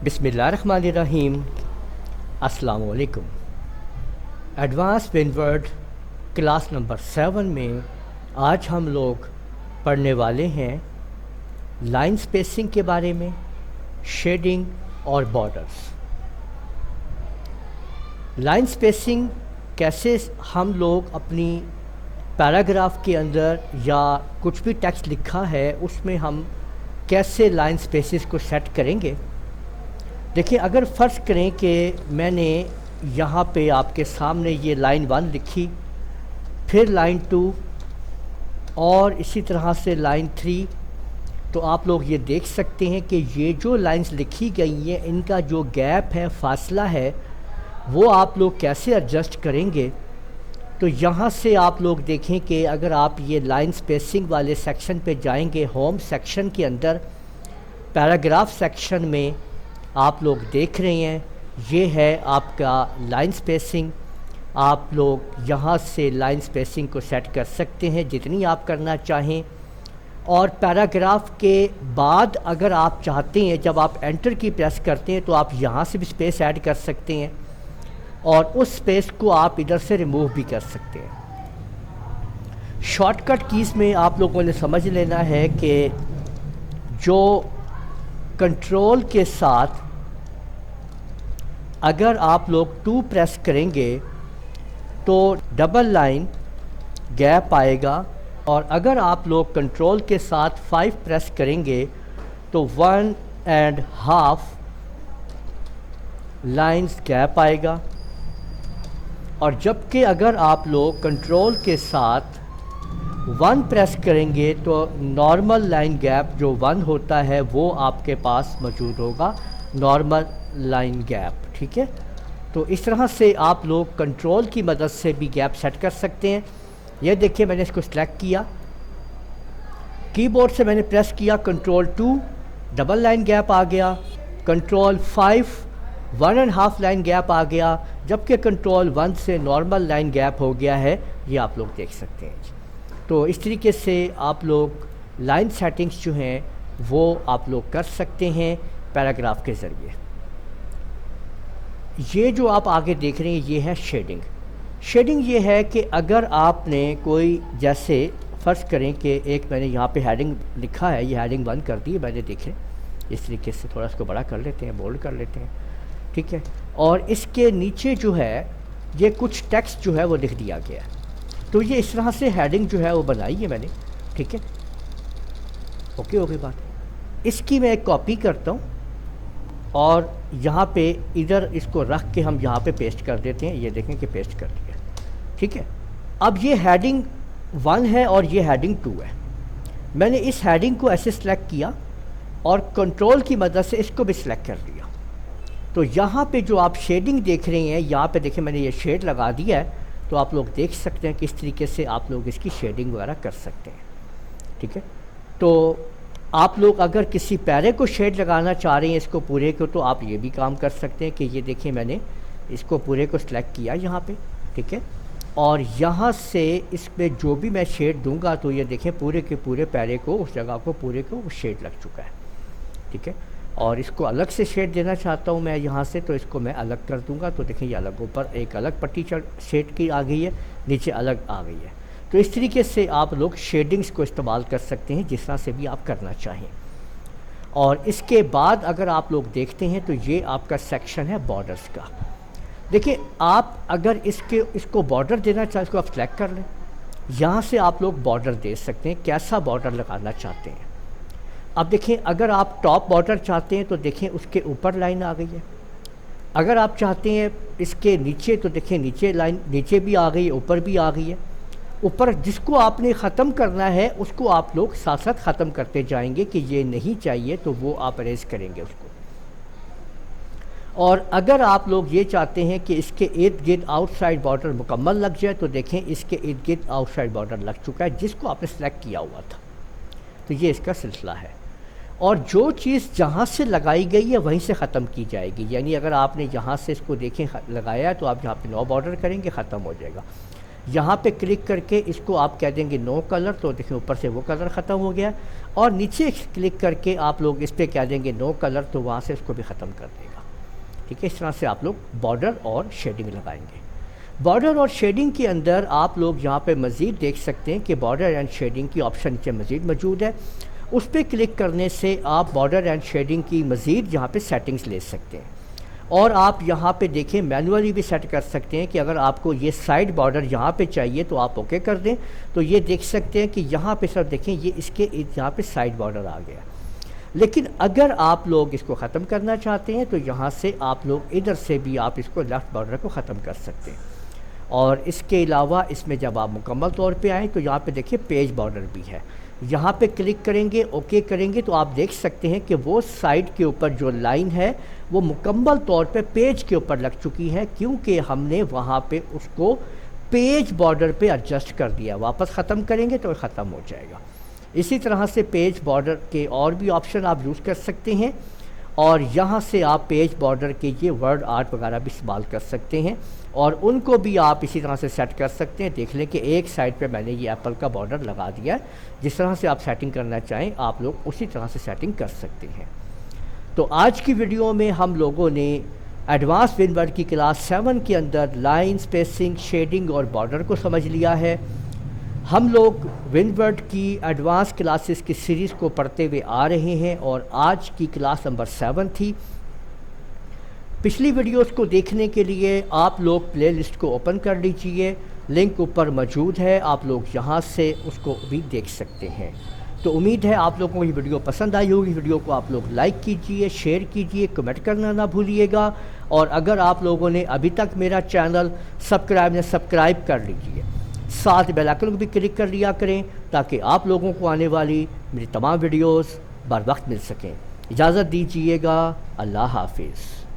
बिस्मिल्लाहिर्रहमानिर्रहीम। अस्सलाम वालेकुम। एडवांस विंडवर्ड क्लास नंबर 7 में आज हम लोग पढ़ने वाले हैं लाइन स्पेसिंग के बारे में, शेडिंग और बॉर्डर्स। लाइन स्पेसिंग कैसे हम लोग अपनी पैराग्राफ के अंदर या कुछ भी टेक्स्ट लिखा है उसमें हम कैसे लाइन स्पेसिस को सेट करेंगे। देखिए, अगर फ़र्ज़ करें कि मैंने यहाँ पे आपके सामने ये लाइन 1 लिखी, फिर लाइन 2 और इसी तरह से लाइन 3, तो आप लोग ये देख सकते हैं कि ये जो लाइंस लिखी गई हैं इनका जो गैप है, फासला है, वो आप लोग कैसे एडजस्ट करेंगे। तो यहाँ से आप लोग देखें कि अगर आप ये लाइन स्पेसिंग वाले सेक्शन पे जाएंगे, होम सेक्शन के अंदर पैराग्राफ सेक्शन में आप लोग देख रहे हैं ये है आपका लाइन स्पेसिंग। आप लोग यहाँ से लाइन स्पेसिंग को सेट कर सकते हैं जितनी आप करना चाहें। और पैराग्राफ के बाद अगर आप चाहते हैं, जब आप एंटर की प्रेस करते हैं तो आप यहाँ से भी स्पेस ऐड कर सकते हैं और उस स्पेस को आप इधर से रिमूव भी कर सकते हैं। शॉर्टकट कीज़ में आप लोगों ने समझ लेना है कि जो कंट्रोल के साथ अगर आप लोग 2 प्रेस करेंगे तो डबल लाइन गैप आएगा, और अगर आप लोग कंट्रोल के साथ 5 प्रेस करेंगे तो 1.5 लाइन्स गैप आएगा। और जबकि अगर आप लोग कंट्रोल के साथ 1 प्रेस करेंगे तो नॉर्मल लाइन गैप जो 1 होता है वो आपके पास मौजूद होगा, नॉर्मल लाइन गैप। ठीक है, तो इस तरह से आप लोग कंट्रोल की मदद से भी गैप सेट कर सकते हैं। ये देखिए, मैंने इसको सिलेक्ट किया, कीबोर्ड से मैंने प्रेस किया, कंट्रोल 2 डबल लाइन गैप आ गया, कंट्रोल 5 1.5 लाइन गैप आ गया, जबकि कंट्रोल 1 से नॉर्मल लाइन गैप हो गया है। ये आप लोग देख सकते हैं। तो इस तरीके से आप लोग लाइन सेटिंग्स जो हैं वो आप लोग कर सकते हैं पैराग्राफ के ज़रिए। ये जो आप आगे देख रहे हैं ये है शेडिंग। शेडिंग ये है कि अगर आपने कोई, जैसे फ़र्ज़ करें कि एक मैंने यहाँ पे हेडिंग लिखा है, ये हेडिंग 1 कर दी है मैंने, देखें इस तरीके से थोड़ा इसको बड़ा कर लेते हैं, बोल्ड कर लेते हैं। ठीक है, और इसके नीचे जो है ये कुछ टेक्स्ट जो है वो लिख दिया गया है। तो ये इस तरह से हेडिंग जो है वो बनाई है मैंने। ठीक है, ओके हो गई बात। इसकी मैं एक कॉपी करता हूँ और यहाँ पे इधर इसको रख के हम यहाँ पे पेस्ट कर देते हैं। ये देखें कि पेस्ट कर दिया। ठीक है, अब ये हेडिंग 1 है और ये हेडिंग 2 है। मैंने इस हेडिंग को ऐसे सिलेक्ट किया और कंट्रोल की मदद से इसको भी सिलेक्ट कर दिया। तो यहाँ पे जो आप शेडिंग देख रहे हैं, यहाँ पे देखें मैंने ये शेड लगा दिया है, तो आप लोग देख सकते हैं किस तरीके से आप लोग इसकी शेडिंग वगैरह कर सकते हैं। ठीक है, तो आप लोग अगर किसी पैरे को शेड लगाना चाह रहे हैं, इसको पूरे को, तो आप ये भी काम कर सकते हैं कि ये देखिए मैंने इसको पूरे को सिलेक्ट किया यहाँ पे। ठीक है, और यहाँ से इस पर जो भी मैं शेड दूंगा तो ये देखें पूरे के पूरे पैरे को, उस जगह को पूरे को वो शेड लग चुका है। ठीक है, और इसको अलग से शेड देना चाहता हूँ मैं यहाँ से, तो इसको मैं अलग कर दूँगा। तो देखें ये अलग, ऊपर एक अलग पट्टी शेड की आ गई है, नीचे अलग आ गई है। तो इस तरीके से आप लोग शेडिंग्स को इस्तेमाल कर सकते हैं जिस तरह से भी आप करना चाहें। और इसके बाद अगर आप लोग देखते हैं तो ये आपका सेक्शन है बॉर्डर्स का। देखिए, आप अगर इसको बॉर्डर देना चाहें, इसको आप सेलेक्ट कर लें, यहाँ से आप लोग बॉर्डर दे सकते हैं, कैसा बॉर्डर लगाना चाहते हैं। अब देखें, अगर आप टॉप बॉर्डर चाहते हैं तो देखें उसके ऊपर लाइन आ गई है। अगर आप चाहते हैं इसके नीचे, तो देखें नीचे लाइन, नीचे भी आ गई है, ऊपर भी आ गई है। ऊपर जिसको आपने ख़त्म करना है उसको आप लोग साथ साथ ख़त्म करते जाएंगे कि ये नहीं चाहिए तो वो आप अरेज करेंगे उसको। और अगर आप लोग ये चाहते हैं कि इसके इर्द गिर्द आउटसाइड बॉर्डर मुकम्मल लग जाए, तो देखें इसके इर्द गिर्द आउटसाइड बॉर्डर लग चुका है जिसको आपने सेलेक्ट किया हुआ था। तो ये इसका सिलसिला है। और जो चीज़ जहाँ से लगाई गई है वहीं से ख़त्म की जाएगी। यानी अगर आपने यहाँ से इसको देखें लगाया है तो आप यहाँ पे 9 बॉर्डर करेंगे, ख़त्म हो जाएगा। यहाँ पे क्लिक करके इसको आप कह देंगे नो कलर, तो देखिए ऊपर से वो कलर ख़त्म हो गया। और नीचे क्लिक करके आप लोग इस पर कह देंगे नो कलर, तो वहाँ से इसको भी ख़त्म कर देगा। ठीक है, इस तरह से आप लोग बॉर्डर और शेडिंग लगाएंगे। बॉर्डर और शेडिंग के अंदर आप लोग यहाँ पे मज़ीद देख सकते हैं कि बॉर्डर एंड शेडिंग की ऑप्शन नीचे मज़ीद मौजूद है। उस पर क्लिक करने से आप बॉर्डर एंड शेडिंग की मज़ीद यहाँ पे सेटिंग्स ले सकते हैं। और आप यहाँ पे देखें मैनुअली भी सेट कर सकते हैं कि अगर आपको ये साइड बॉर्डर यहाँ पे चाहिए तो आप ओके कर दें। तो ये देख सकते हैं कि यहाँ पे सब देखें, ये इसके यहाँ पे साइड बॉर्डर आ गया। लेकिन अगर आप लोग इसको ख़त्म करना चाहते हैं तो यहाँ से आप लोग इधर से भी आप इसको लेफ़्ट बॉर्डर को ख़त्म कर सकते हैं। और इसके अलावा इसमें जब आप मुकम्मल तौर पे आएँ तो यहाँ पे देखिए पेज बॉर्डर भी है। यहाँ पे क्लिक करेंगे, ओके करेंगे, तो आप देख सकते हैं कि वो साइड के ऊपर जो लाइन है वो मुकम्मल तौर पे पेज के ऊपर लग चुकी है, क्योंकि हमने वहाँ पे उसको पेज बॉर्डर पे एडजस्ट कर दिया। वापस ख़त्म करेंगे तो ख़त्म हो जाएगा। इसी तरह से पेज बॉर्डर के और भी ऑप्शन आप यूज़ कर सकते हैं और यहाँ से आप पेज बॉर्डर के ये वर्ड आर्ट वगैरह भी इस्तेमाल कर सकते हैं और उनको भी आप इसी तरह से सेट कर सकते हैं। देख लें कि एक साइड पे मैंने ये एप्पल का बॉर्डर लगा दिया है। जिस तरह से आप सेटिंग करना चाहें आप लोग उसी तरह से सेटिंग कर सकते हैं। तो आज की वीडियो में हम लोगों ने एडवांस विनवर्ड की क्लास 7 के अंदर लाइन, स्पेसिंग, शेडिंग और बॉर्डर को समझ लिया है। हम लोग विनवर्ड की एडवांस क्लासेस की सीरीज़ को पढ़ते हुए आ रहे हैं और आज की क्लास नंबर 7 थी। पिछली वीडियोस को देखने के लिए आप लोग प्लेलिस्ट को ओपन कर लीजिए, लिंक ऊपर मौजूद है, आप लोग यहां से उसको भी देख सकते हैं। तो उम्मीद है आप लोगों को ये वीडियो पसंद आई होगी। वीडियो को आप लोग लाइक कीजिए, शेयर कीजिए, कमेंट करना ना भूलिएगा। और अगर आप लोगों ने अभी तक मेरा चैनल सब्सक्राइब कर लीजिए, साथ बेल आइकन को भी क्लिक कर लिया करें ताकि आप लोगों को आने वाली मेरी तमाम वीडियोस बर वक्त मिल सकें। इजाज़त दीजिएगा। अल्लाह हाफिज़।